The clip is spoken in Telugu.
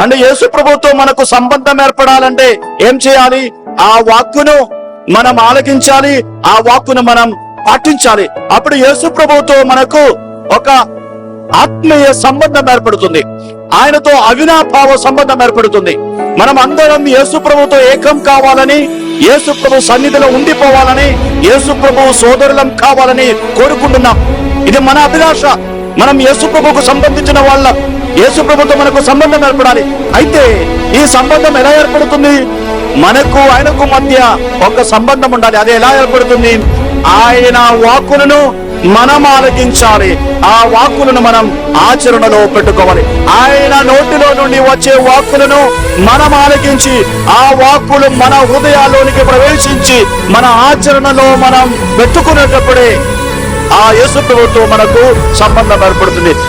అంటే యేసు ప్రభుతో మనకు సంబంధం ఏర్పడాలంటే ఏం చేయాలి? ఆ వాక్కును మనం ఆలకించాలి, ఆ వాక్కును మనం పాటించాలి. అప్పుడు యేసు ప్రభుతో మనకు ఒక ఆత్మీయ సంబంధం ఏర్పడుతుంది, ఆయనతో అవినాభావ సంబంధం ఏర్పడుతుంది. మనం అందరం యేసు ప్రభుతో ఏకం కావాలని, యేసు ప్రభు సన్నిధిలో ఉండిపోవాలని, యేసు ప్రభు సోదరులం కావాలని కోరుకుంటున్నాం. ఇది మన అభిలాష. మనం యేసు ప్రభుకు సంబంధించిన వాళ్ళ, యేసు ప్రభుతో మనకు సంబంధం ఏర్పడాలి. అయితే ఈ సంబంధం ఎలా ఏర్పడుతుంది? మనకు ఆయనకు మధ్య ఒక సంబంధం ఉండాలి. అది ఎలా ఏర్పడుతుంది? ఆయన వాక్కులను మనం ఆలకించాలి, ఆ వాక్కులను మనం ఆచరణలో పెట్టుకోవాలి. ఆయన నోటిలో నుండి వచ్చే వాక్కులను మనం ఆలకించి, ఆ వాక్కులు మన హృదయాల్లోనికి ప్రవేశించి మన ఆచరణలో మనం పెట్టుకునేటప్పుడే ఆ యేసు ప్రభుతో మనకు సంబంధం ఏర్పడుతుంది.